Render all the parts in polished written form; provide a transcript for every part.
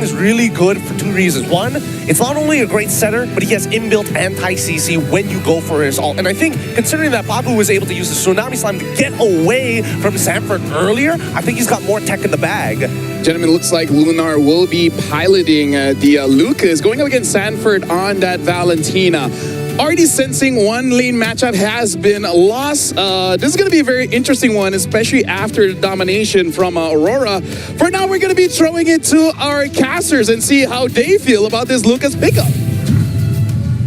is really good for two reasons. One, it's not only a great setter, but he has inbuilt anti-CC when you go for his ult. And I think, considering that Babu was able to use the Tsunami Slime to get away from Sanford earlier, I think he's got more tech in the bag. Gentlemen, looks like Lunar will be piloting the Lucas, going up against Sanford on that Valentina. Already sensing one lane matchup has been lost. This is going to be a very interesting one, especially after domination from Aurora. For now, we're going to be throwing it to our casters and see how they feel about this Lucas pickup.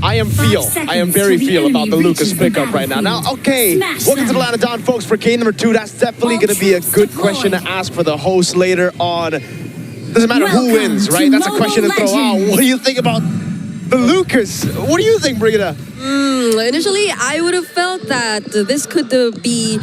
I am very feel about the Lucas pickup right now. Now, okay, welcome to the Line of Dawn, folks, for game number 2. That's definitely going to be a good question to ask for the host later on. Doesn't matter who wins, right? That's a question to throw out. What do you think about the Lucas? What do you think, Brigitte? Initially, I would have felt that this could be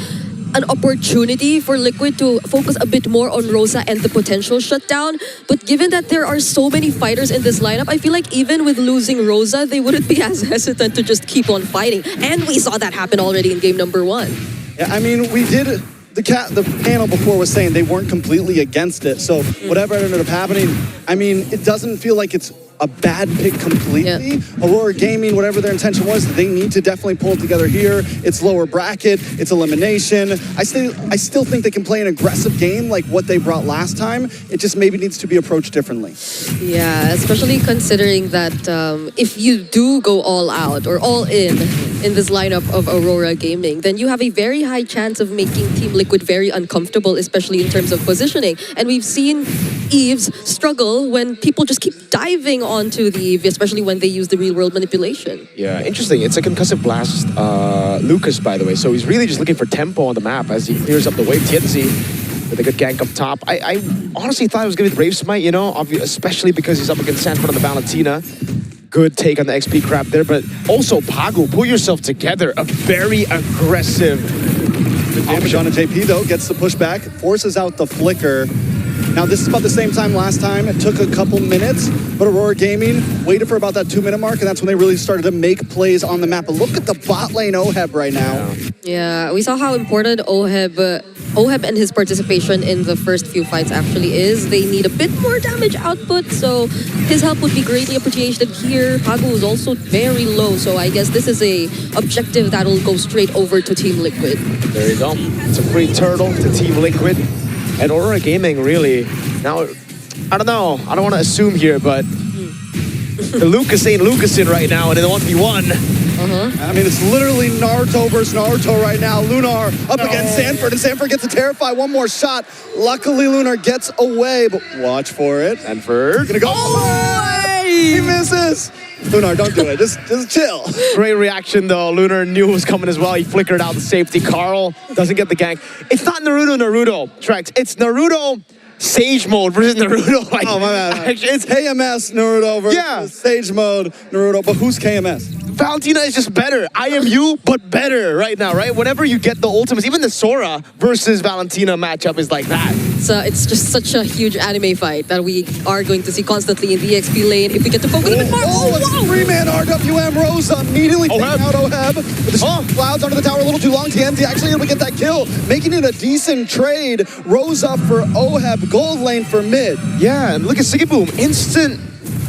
an opportunity for Liquid to focus a bit more on Rosa and the potential shutdown. But given that there are so many fighters in this lineup, I feel like even with losing Rosa, they wouldn't be as hesitant to just keep on fighting. And we saw that happen already in game number 1. Yeah, I mean, we did... The panel before was saying they weren't completely against it. So whatever ended up happening, I mean, it doesn't feel like it's a bad pick completely. Yeah. Aurora Gaming, whatever their intention was, they need to definitely pull it together here. It's lower bracket, it's elimination. I still think they can play an aggressive game like what they brought last time. It just maybe needs to be approached differently. Yeah, especially considering that if you do go all out or all in this lineup of Aurora Gaming, then you have a very high chance of making Team Liquid very uncomfortable, especially in terms of positioning. And we've seen Eves struggle when people just keep diving onto the Eve, especially when they use the real-world manipulation. Yeah, interesting. It's a concussive blast, Lucas, by the way. So he's really just looking for tempo on the map as he clears up the wave. Tienzi with a good gank up top. I honestly thought it was going to be Brave Smite, you know, especially because he's up against Sanford on the Valentina. Good take on the XP crap there, but also Pagu, pull yourself together. A very aggressive damage on a JP though, gets the pushback, forces out the flicker. Now this is about the same time last time. It took a couple minutes, but Aurora Gaming waited for about that 2-minute mark, and that's when they really started to make plays on the map. But look at the bot lane OHEB right now. Yeah, we saw how important OHEB and his participation in the first few fights actually is. They need a bit more damage output, so his help would be greatly appreciated here. Pagu is also very low, so I guess this is a objective that will go straight over to Team Liquid. There you go. It's a free turtle to Team Liquid. And Aurora Gaming really, now, I don't know, I don't want to assume here, but the Lucas ain't Lucasin right now, and in the 1v1. I mean, it's literally Naruto versus Naruto right now. Lunar up against Sanford, and Sanford gets to terrify. One more shot. Luckily, Lunar gets away, but watch for it. Sanford. Gonna go. Oh, he misses. Lunar, don't do it. Just chill. Great reaction, though. Lunar knew it was coming as well. He flickered out the safety. Carl doesn't get the gank. It's not Naruto, Trex. It's Naruto Sage Mode versus Naruto. Like, oh, my bad. Actually, it's KMS Naruto versus Sage Mode Naruto. But who's KMS? Valentina is just better. I am you, but better right now, right? Whenever you get the ultimates, even the Sora versus Valentina matchup is like that. So it's just such a huge anime fight that we are going to see constantly in the XP lane if we get to focus a bit more. Oh, it's a 3-man RWM. Rosa immediately taking out OHEB. The clouds under the tower a little too long. TNT actually able to get that kill, making it a decent trade. Rosa for OHEB, gold lane for mid. Yeah, and look at Sigiboom. Instant.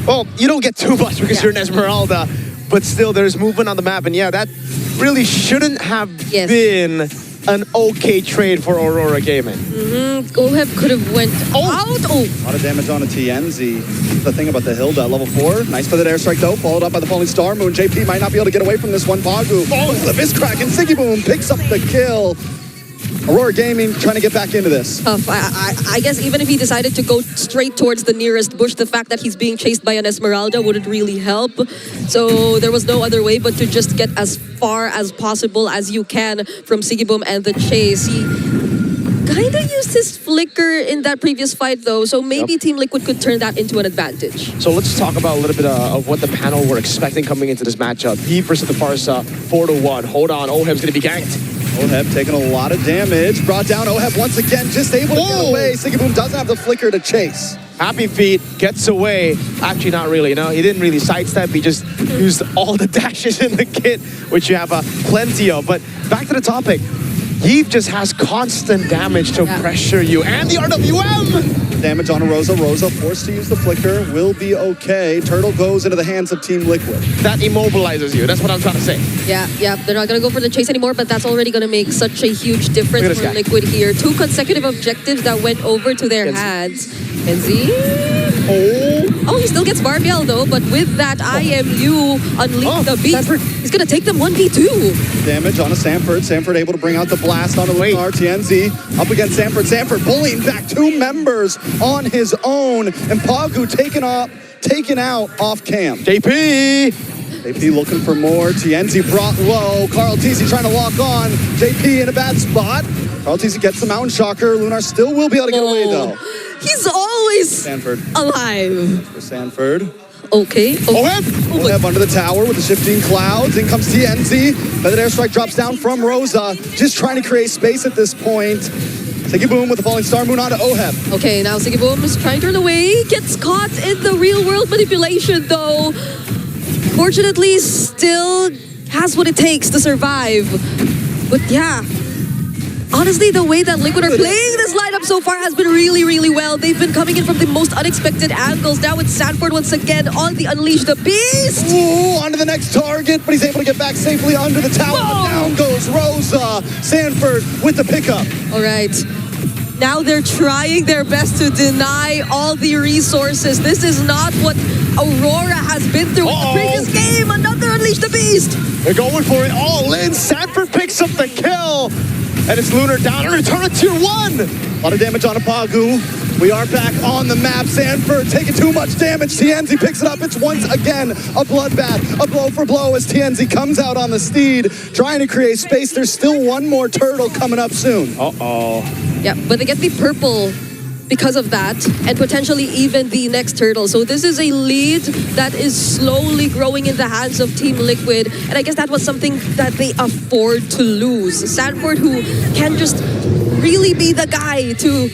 Well, you don't get too much because you're an Esmeralda. But still, there's movement on the map. And yeah, that really shouldn't have been an okay trade for Aurora Gaming. OHEB could have went out. A lot of damage on a TNZ. The thing about the Hilda, level 4. Nice for that airstrike though, followed up by the falling Star Moon. JP might not be able to get away from this one. Pagu. Oh, the Viscrack, and Sigiboom picks up the kill. Aurora Gaming trying to get back into this. Tough. I guess even if he decided to go straight towards the nearest bush, the fact that he's being chased by an Esmeralda wouldn't really help. So there was no other way but to just get as far as possible as you can from Sigiboom and the chase. He kind of used his flicker in that previous fight though, so maybe Team Liquid could turn that into an advantage. So let's talk about a little bit of what the panel were expecting coming into this matchup. He versus the Farsa, 4-1. Hold on, OHEB's going to be ganked. OHEB taking a lot of damage. Brought down OHEB once again, just able to get away. Sigiboom doesn't have the flicker to chase. Happy Feet gets away. Actually, not really. No, he didn't really sidestep. He just used all the dashes in the kit, which you have plenty of. But back to the topic. Heave just has constant damage to pressure you. And the RWM! of damage on Rosa. Rosa forced to use the flicker. Will be okay. Turtle goes into the hands of Team Liquid. That immobilizes you. That's what I'm trying to say. Yeah, they're not going to go for the chase anymore, but that's already going to make such a huge difference Look for at this guy. Liquid here. 2 consecutive objectives that went over to their hands. Kenzie? Oh, he still gets Barbiel though, but with that IMU unleash the beast, he's going to take them 1v2. Damage on a Sanford. Sanford able to bring out the blast on the Lunar. TNZ up against Sanford. Sanford bullying back 2 members on his own. And Pagu taken out off cam. JP looking for more. TNZ brought low. Carl TZ trying to lock on. JP in a bad spot. Carl TZ gets the Mountain Shocker. Lunar still will be able to get away though. He's always Sanford. alive. For Sanford. Okay. Oheb under the tower with the shifting clouds. In comes TNZ. Feathered Airstrike drops down from Rosa. Just trying to create space at this point. Siggy Boom with the falling star moon onto Oheb. Okay, now Siggy Boom is trying to run away. Gets caught in the real world manipulation though. Fortunately, still has what it takes to survive. But yeah, honestly, the way that Liquid are playing this lineup so far has been really, really well. They've been coming in from the most unexpected angles. Now it's Sanford once again on the Unleash the Beast. Ooh, onto the next target, but he's able to get back safely under the tower. But down goes Rosa. Sanford with the pickup. All right. Now they're trying their best to deny all the resources. This is not what Aurora has been through in the previous game. Another Unleash the Beast. They're going for it all in. Sanford picks up the kill. And it's Lunar down and return to tier 1. A lot of damage on a Pagu. We are back on the map. Sanford taking too much damage. TNZ picks it up. It's once again a bloodbath. A blow for blow as TNZ comes out on the steed, trying to create space. There's still one more turtle coming up soon. Yeah, but they get the purple because of that, and potentially even the next turtle. So this is a lead that is slowly growing in the hands of Team Liquid, and I guess that was something that they afford to lose. Sanford, who can just really be the guy to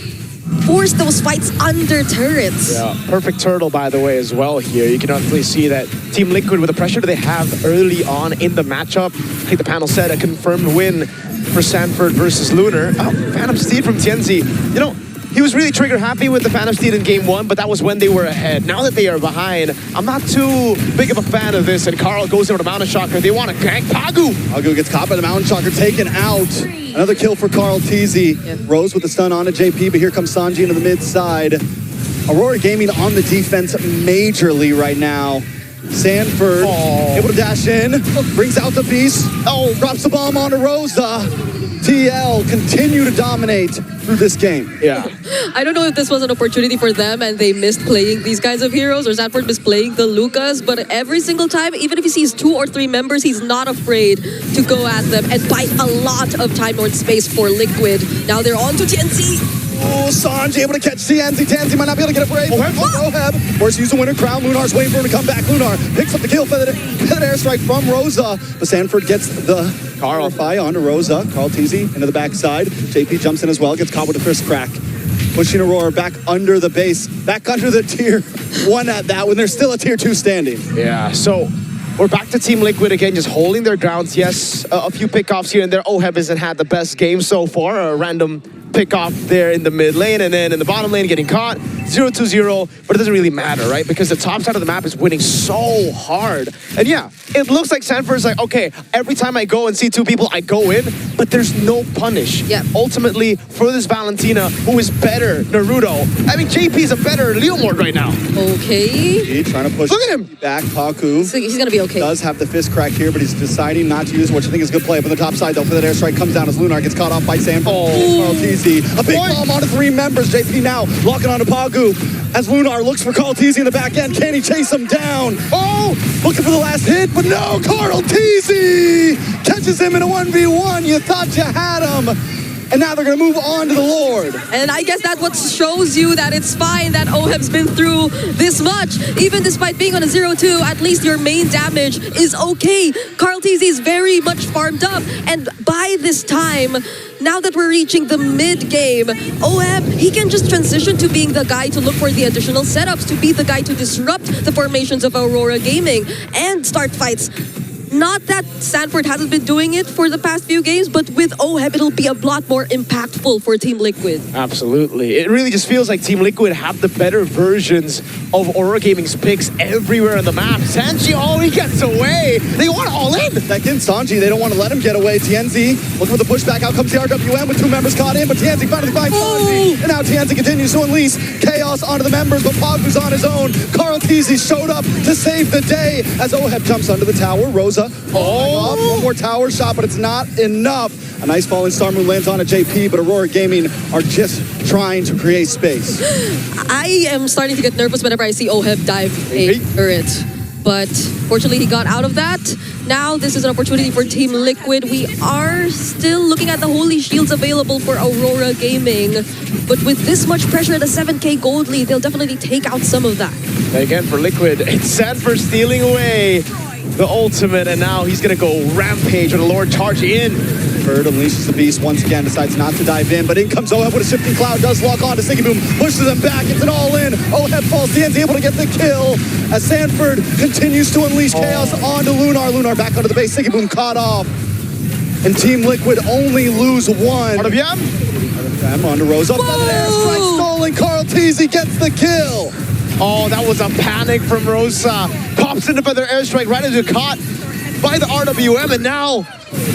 force those fights under turrets. Yeah, perfect turtle, by the way, as well here. You can actually see that Team Liquid, with the pressure that they have early on in the matchup, I think the panel said a confirmed win for Sanford versus Lunar. Oh, Phantom Steed from TNZ. You know, he was really trigger happy with the Phantom Steed in game 1, but that was when they were ahead. Now that they are behind, I'm not too big of a fan of this, and Carl goes over to Mountain Shocker. They want to gank Pagu. Pagu gets caught by the Mountain Shocker, taken out. Another kill for Carl TZ. Rose with the stun on to JP, but here comes Sanji into the mid side. Aurora Gaming on the defense majorly right now. Sanford able to dash in, brings out the beast. Drops the bomb onto Rosa. TL continue to dominate through this game. Yeah. I don't know if this was an opportunity for them and they missed playing these kinds of heroes, or Sanford missed playing the Lucas, but every single time, even if he sees 2 or 3 members, he's not afraid to go at them and buy a lot of Time Lord space for Liquid. Now they're on to TNC. Oh, Sanji able to catch TNZ. TNZ might not be able to get a break. Oheb forced to use the winter crown. Lunar's waiting for him to come back. Lunar picks up the kill. Feathered airstrike from Rosa. But Sanford gets the Carl Fi onto Rosa. Carl TZ into the backside. JP jumps in as well. Gets caught with a fist crack. Pushing Aurora back under the base. Back under the tier 1 at that when there's still a tier 2 standing. Yeah, so we're back to Team Liquid again, just holding their grounds. Yes, a few pickoffs here and there. Oheb hasn't had the best game so far. A random pick-off there in the mid lane, and then in the bottom lane getting caught. 0-2-0, but it doesn't really matter, right? Because the top side of the map is winning so hard. And yeah, it looks like Sanford's like, okay, every time I go and see 2 people, I go in, but there's no punish. Yeah. Ultimately, for this Valentina, who is better Naruto. I mean, JP's a better Leomord right now. Okay. Trying to push Look at him. back. Paku. So he's gonna be okay. Does have the fist crack here, but he's deciding not to use, which I think is a good play up on the top side, though. For that airstrike comes down as Lunar gets caught off by Sanford. Carl TZ. A big bomb onto 3 members. JP now locking onto Pagu as Lunar looks for Carl TZ in the back end. Can he chase him down? Looking for the last hit, but no. Carl TZ catches him in a 1v1. You thought you had him. And now they're going to move on to the Lord. And I guess that what shows you that it's fine that Oheb's been through this much. Even despite being on a 0-2, at least your main damage is okay. Carl TZ is very much farmed up. And by this time, now that we're reaching the mid-game, Oheb, he can just transition to being the guy to look for the additional setups, to be the guy to disrupt the formations of Aurora Gaming and start fights Not that Sanford hasn't been doing it for the past few games, but with OHEB, it'll be a lot more impactful for Team Liquid. Absolutely. It really just feels like Team Liquid have the better versions of Aurora Gaming's picks everywhere on the map. Sanji, oh, he gets away. They want all in. Second, Sanji, they don't want to let him get away. TNZ looking for the pushback. Out comes the RWM with 2 members caught in, but TNZ finally finds Sanji. And now TNZ continues to unleash chaos onto the members, but Pogbu's on his own. Carl Teasy showed up to save the day as OHEB jumps under the tower. Rosa, one more tower shot, but it's not enough. A nice falling star moon lands on a JP, but Aurora Gaming are just trying to create space. I am starting to get nervous whenever I see OHEB dive a turret. But fortunately, he got out of that. Now, this is an opportunity for Team Liquid. We are still looking at the Holy Shields available for Aurora Gaming. But with this much pressure at a 7K gold lead, they'll definitely take out some of that. And again, for Liquid, it's Sanford stealing away the ultimate, and now he's going to go rampage with a Lord charge in. Bird unleashes the beast once again, decides not to dive in, but in comes OHEB with a shifting cloud, does lock on to Siggy Boom, pushes him back, it's an all-in. OHEB falls, TNZ able to get the kill as Sanford continues to unleash chaos onto Lunar. Lunar back onto the base, Siggy Boom caught off. And Team Liquid only lose one. RWM onto Rosa. Airstrike stolen, Carl Teasy gets the kill. Oh, that was a panic from Rosa. Pops into feather airstrike right into caught by the RWM, and now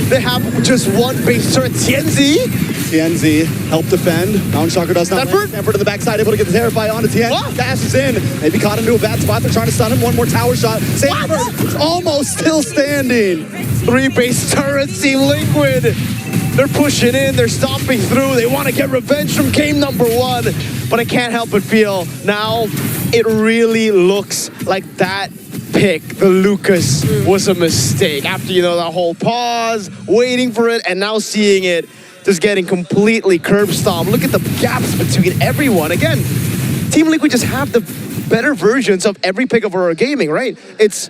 they have just one base turret. TNZ help defend. Mountain Shocker does not land. Sanford to the backside, able to get the Terrify onto TNZ. Dashes in. Maybe caught into a bad spot. They're trying to stun him. One more tower shot. Sanford almost still standing. 3 base turrets, Team Liquid. They're pushing in. They're stomping through. They want to get revenge from game number 1. But I can't help but feel now it really looks like that pick, the Lucas, was a mistake. After, that whole pause, waiting for it, and now seeing it just getting completely curb stomped. Look at the gaps between everyone. Again, Team Liquid just have the better versions of every pick of Aurora Gaming, right? It's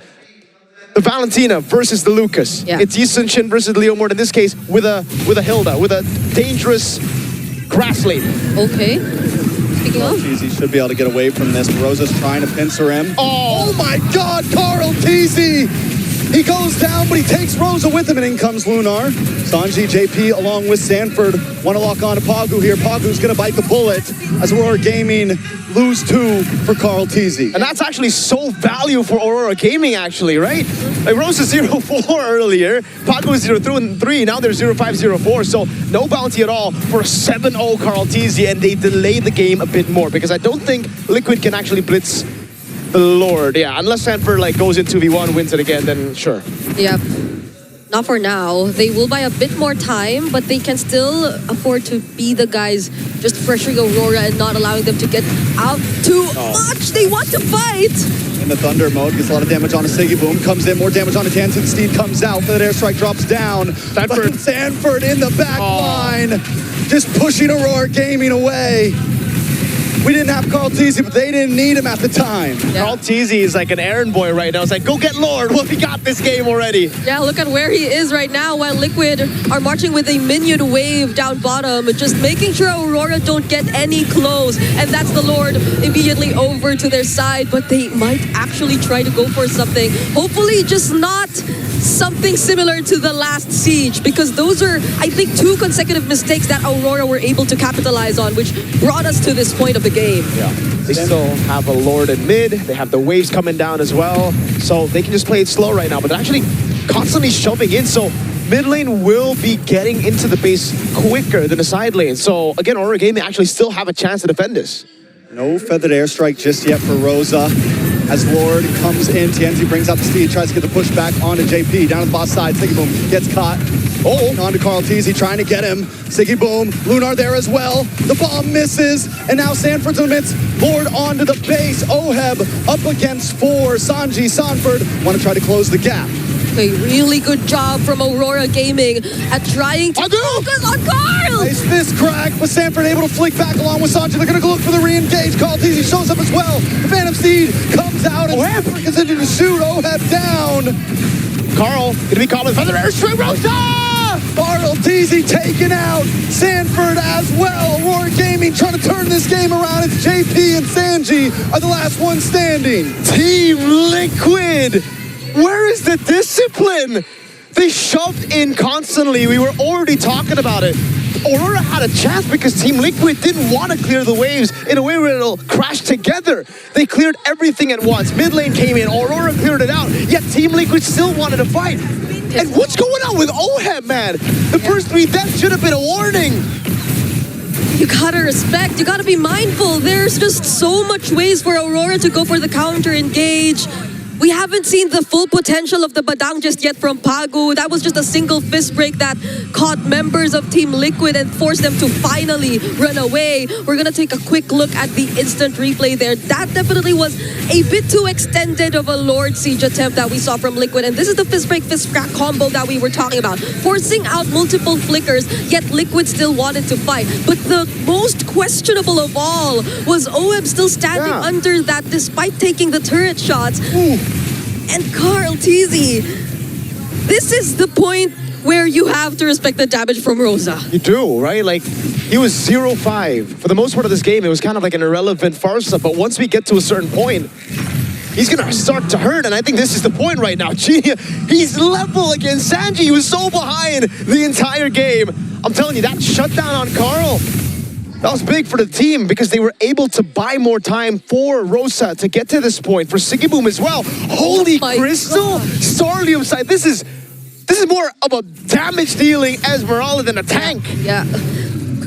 the Valentina versus the Lucas. Yeah. It's Yi Sun-shin versus Leo Mort, in this case, with a Hilda, with a dangerous grass lady. Okay. Speaking of, Teasy should be able to get away from this. Rosa's trying to pincer him. Oh my God, Carl Teasy! He goes down, but he takes Rosa with him, and in comes Lunar. Sanji, JP, along with Sanford, want to lock on to Pogu here. Pogu's going to bite the bullet as Aurora Gaming lose 2 for Carl Teasy. And that's actually so value for Aurora Gaming, actually, right? Like Rosa 0-4 earlier, Pogu 0-3, now they're 0-5, 0-4, so no bounty at all for 7-0 Carl Teasy, and they delay the game a bit more, because I don't think Liquid can actually blitz the Lord, yeah, unless Sanford goes into V1, wins it again, then sure. yeah, not for now. They will buy a bit more time, but they can still afford to be the guys just pressuring Aurora and not allowing them to get out too much. They want to fight. In the Thunder mode, gets a lot of damage on a Siggy Boom, comes in, more damage on a Tansin. Steed comes out, that airstrike drops down. Sanford in the back line, just pushing Aurora Gaming away. We didn't have Carl Teasy, but they didn't need him at the time. Yeah. Carl Teasy is like an errand boy right now. It's like, go get Lord. Well, we got this game already. Yeah, look at where he is right now while Liquid are marching with a minion wave down bottom, just making sure Aurora don't get any close. And that's the Lord immediately over to their side, but they might actually try to go for something. Hopefully just not something similar to the last siege, because those are, I think, 2 consecutive mistakes that Aurora were able to capitalize on, which brought us to this point of the game. Yeah. They still have a Lord in mid. They have the waves coming down as well. So they can just play it slow right now, but they're actually constantly shoving in. So mid lane will be getting into the base quicker than the side lane. So again, Aurora Gaming actually still have a chance to defend this. No feathered airstrike just yet for Rosa. As Lord comes in, TNZ brings out the Steed, tries to get the push back onto JP. Down to the boss side, Siggy Boom gets caught. On to Carl Teasy, trying to get him. Siggy Boom, Lunar there as well. The bomb misses, and now Sanford's in the midst. Lord onto the base. OHEB up against 4. Sanji, Sanford want to try to close the gap. A really good job from Aurora Gaming at trying to focus on Carl! Nice fist crack, but Sanford able to flick back along with Sanji. They're going to look for the re-engage. Carl Teasy shows up as well. The Phantom Steed comes out and Sanford continues to shoot OHEB down. Carl, gonna be caught with feather airstrike. Rosa! Carl Teasy taken out. Sanford as well. Aurora Gaming trying to turn this game around. It's JP and Sanji are the last ones standing. Team Liquid Where is the discipline? They shoved in constantly. We were already talking about it. Aurora had a chance because Team Liquid didn't want to clear the waves in a way where it'll crash together. They cleared everything at once. Mid lane came in, Aurora cleared it out, yet Team Liquid still wanted to fight. And what's going on with OHEB, man? The first 3 deaths should have been a warning. You gotta respect, you gotta be mindful. There's just so much ways for Aurora to go for the counter engage. We haven't seen the full potential of the Badang just yet from Pagu. That was just a single fist break that caught members of Team Liquid and forced them to finally run away. We're gonna take a quick look at the instant replay there. That definitely was a bit too extended of a Lord Siege attempt that we saw from Liquid. And this is the fist break, fist crack combo that we were talking about. Forcing out multiple flickers, yet Liquid still wanted to fight. But the most questionable of all was OHEB still standing under that despite taking the turret shots. And Carl TZ, this is the point where you have to respect the damage from Rosa. You do, right? Like, he was 0-5. For the most part of this game, it was kind of like an irrelevant farce. But once we get to a certain point, he's going to start to hurt. And I think this is the point right now. He's level against Sanji. He was so behind the entire game. I'm telling you, that shutdown on Carl, that was big for the team because they were able to buy more time for Rosa to get to this point, for Sigiboom as well. Holy crystal! Starlium side, this is more of a damage dealing Esmeralda than a tank. Yeah.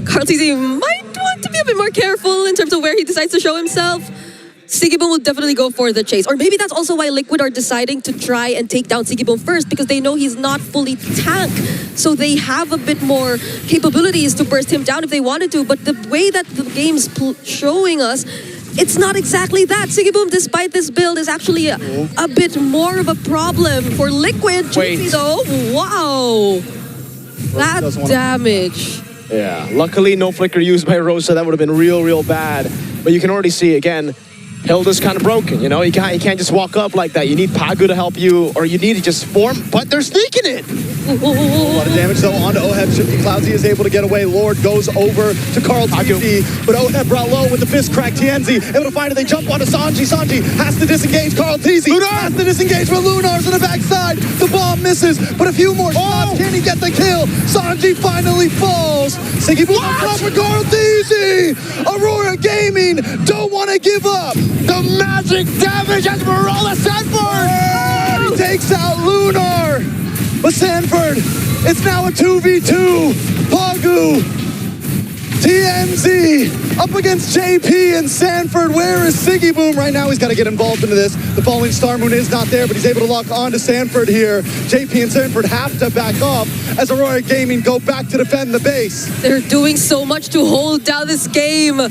Carl TZ might want to be a bit more careful in terms of where he decides to show himself. Sigiboom will definitely go for the chase. Or maybe that's also why Liquid are deciding to try and take down Sigiboom first, because they know he's not fully tank. So they have a bit more capabilities to burst him down if they wanted to. But the way that the game's showing us, it's not exactly that. Sigiboom, despite this build, is actually a bit more of a problem for Liquid. Wait. So, wow. That damage. Yeah, luckily no flicker used by Rosa. That would have been real bad. But you can already see, again, Hilda's kind of broken, you know? You can't just walk up like that. You need Pagu to help you, or you need to just form, but they're sneaking it. A lot of damage though onto OHEB. Shifty Cloudsy is able to get away. Lord goes over to Carl TZ, but OHEB brought low with the fist crack. TNZ able to find it. They jump onto Sanji. Sanji has to disengage. Carl TZ has to disengage, but Lunar's on the backside. The bomb misses, but a few more shots. Can he get the kill? Sanji finally falls. Sigiboom on top for Carl TZ. Aurora Gaming don't want to give up. The magic damage Esmeralda Sanford! He takes out Lunar. But Sanford, it's now a 2v2. Pagu, TNZ up against JP and Sanford. Where is Sigiboom right now? He's got to get involved into this. The falling Star Moon is not there, but he's able to lock on to Sanford here. JP and Sanford have to back off as Aurora Gaming go back to defend the base. They're doing so much to hold down this game.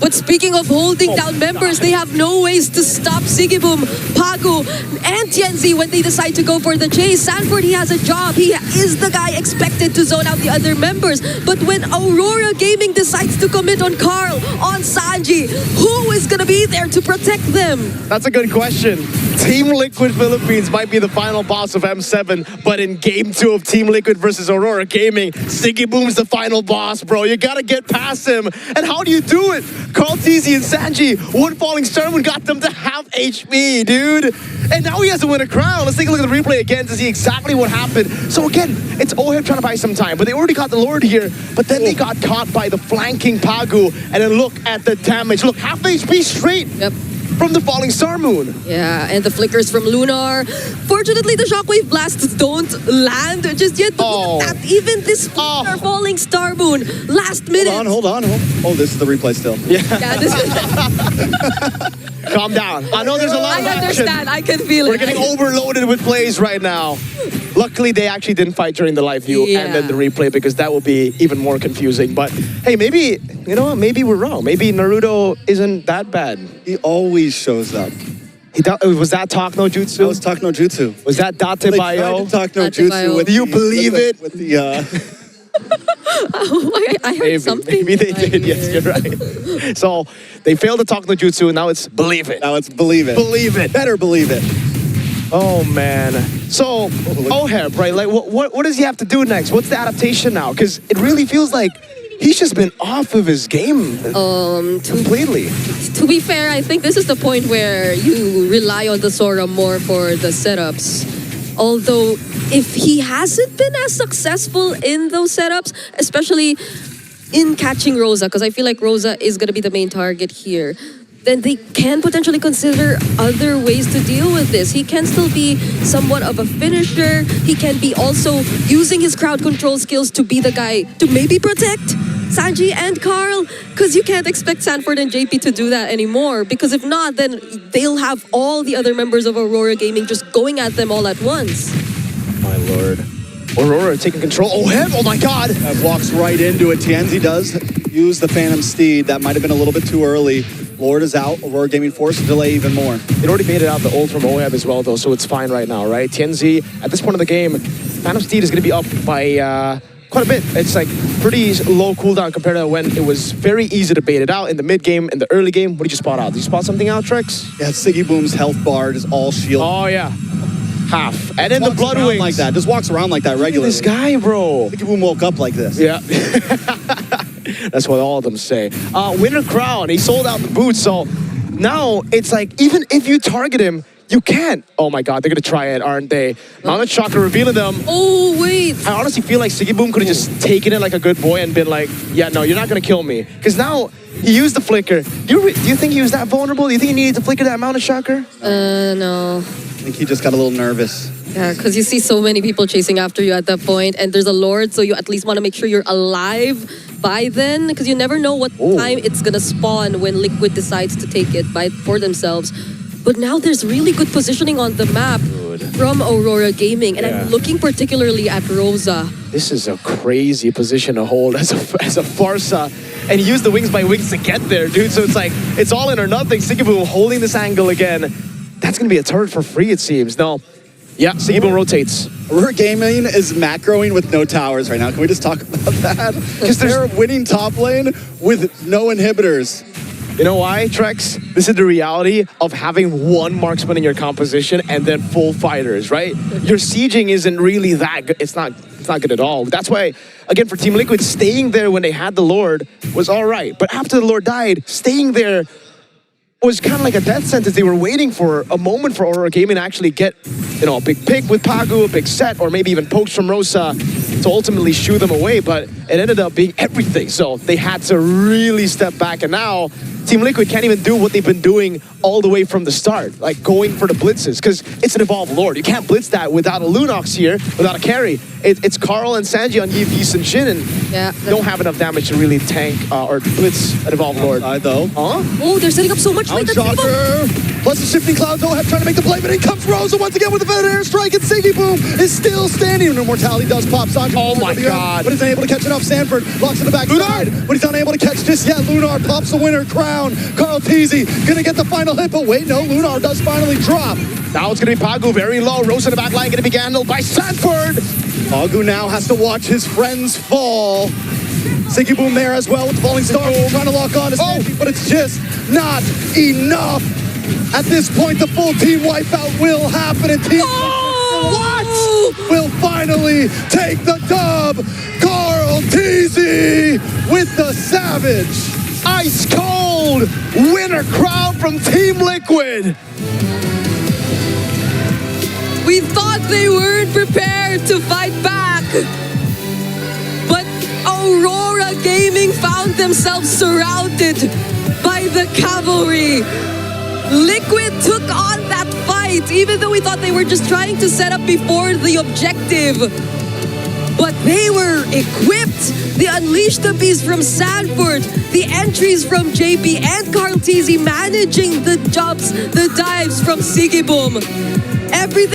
But speaking of holding down members, they have no ways to stop Sigiboom, Pagu, and TNZ when they decide to go for the chase. Sanford, he has a job. He is the guy expected to zone out the other members. But when Aurora Gaming decides to commit on Carl, on Sanji, who is going to be there to protect them? That's a good question. Team Liquid Philippines might be the final boss of M7, but in Game 2 of Team Liquid versus Aurora Gaming, Sigiboom's the final boss, bro. You gotta get past him. And how do you do it? Carl TZ and Sanji, one falling star moon got them to half HP, dude. And now he has to win a crown. Let's take a look at the replay again to see exactly what happened. So again, it's OHEB trying to buy some time, but they already got the Lord here, but then they got caught by the flanking Pagu, and then look at the damage. Look, half HP straight. Yep. From the falling star moon. Yeah, and the flickers from Lunar. Fortunately, the shockwave blasts don't land just yet. But look at that. Even this flicker falling star moon. Last minute. Hold on. Oh, this is the replay still. Yeah, this is Calm down. I know there's a lot of action. I understand. I can feel We're it. getting overloaded with plays right now. Luckily, they actually didn't fight during the live view and then the replay, because that would be even more confusing. But hey, maybe, you know what? Maybe we're wrong. Maybe Naruto isn't that bad. He always shows up. Was that Talk No Jutsu? That was Talk No Jutsu. Was that Date They Bayo? tried to Talk No Date Jutsu Bayo. with Do you believe it? With the I heard something. Maybe they did. Yes, you're right. So they failed to Talk No Jutsu, and now it's Believe It. Now it's Believe It. Believe it. Better believe it. Oh man. So OHEB, right? Like, what does he have to do next? What's the adaptation now? Because it really feels like he's just been off of his game completely. To be fair, I think this is the point where you rely on the Sora more for the setups. Although, if he hasn't been as successful in those setups, especially in catching Rosa, because I feel like Rosa is going to be the main target here, then they can potentially consider other ways to deal with this. He can still be somewhat of a finisher. He can be also using his crowd control skills to be the guy to maybe protect Sanji and Carl, because you can't expect Sanford and JP to do that anymore, because if not, then they'll have all the other members of Aurora Gaming just going at them all at once. My lord. Aurora taking control. Oh, him! Oh my god! That walks right into it. Tienzi does use the Phantom Steed. That might have been a little bit too early. Lord is out. Aurora Gaming forced to delay even more. It already made it out the ult from Oheb as well, though, so it's fine right now, right? Tienzi, at this point of the game, Phantom Steed is going to be up by quite a bit. It's like pretty low cooldown compared to when it was very easy to bait it out in the mid game, in the early game. What did you spot out? Did you spot something out, Trex? Yeah, Siggy Boom's health bar is all shield. Oh, yeah. Half. And then the Blood Wings. Like that. Just walks around like that regularly. This guy, bro. Siggy Boom woke up like this. Yeah. That's what all of them say. Winter Crown, he sold out the boots, so now it's like, even if you target him, you can't. Oh my god, they're gonna try it, aren't they? Mounted Chakra revealing them. Oh, wait. I honestly feel like Siggy Boom could have just taken it like a good boy and been like, yeah, no, you're not gonna kill me. Because now he used the flicker. Do you think he was that vulnerable? Do you think he needed to flicker that Mounted Chakra? No. I think he just got a little nervous. Yeah, because you see so many people chasing after you at that point, and there's a Lord, so you at least want to make sure you're alive by then, because you never know what time it's gonna spawn when Liquid decides to take it for themselves. But now there's really good positioning on the map from Aurora Gaming, and I'm looking particularly at Rosa. This is a crazy position to hold as a Farsa, and he used the wings by wings to get there, dude. So it's like, it's all in or nothing. Siggy Boom holding this angle again. That's gonna be a turret for free, it seems. No. Yeah, Siggy Boom rotates. Aurora Gaming is macroing with no towers right now. Can we just talk about that? Because they're winning top lane with no inhibitors. You know why, Trex? This is the reality of having one marksman in your composition and then full fighters, right? Your sieging isn't really that good. It's not good at all. That's why, again, for Team Liquid, staying there when they had the Lord was all right. But after the Lord died, staying there was kind of like a death sentence. They were waiting for a moment for Aurora Gaming to actually get, you know, a big pick with Pagu, a big set, or maybe even pokes from Rosa to ultimately shoo them away, but it ended up being everything. So they had to really step back, and now Team Liquid can't even do what they've been doing all the way from the start, like going for the blitzes, because it's an evolved Lord. You can't blitz that without a Lunox here, without a carry. It's Carl and Sanji on Yi and Shin, and don't have enough damage to really tank or blitz an evolved Lord. Though. Huh? Oh, they're setting up so much late. Shocker! Plus the shifting clouds, Oheb trying to make the play, but in comes Rosa once again with the feather airstrike, and Siggy Boom is still standing. And Immortality does pop Sanji. Oh my god. But he's unable to catch enough. Sanford locks in the back side, but he's unable to catch just yet. Lunar pops the winner crown. Carl Teasy gonna get the final hit, but wait, no, Lunar does finally drop. Now it's gonna be Pagu very low. Rosa in the back line gonna be handled by Sanford. Pagu now has to watch his friends fall. Siggy Boom there as well with the falling star, trying to lock on to Sanji, but it's just not enough. At this point, the full team wipeout will happen, and Team will finally take the dub. Carl Teasy with the savage. Ice cold winner crown from Team Liquid. We thought they weren't prepared to fight back, but Aurora Gaming found themselves surrounded by the cavalry. Liquid took on that fight, even though we thought they were just trying to set up before the objective. But they were equipped. They unleashed the beast from Sanford, the entries from JP and Carl Teasy managing the jumps, the dives from Siggy Boom. Everything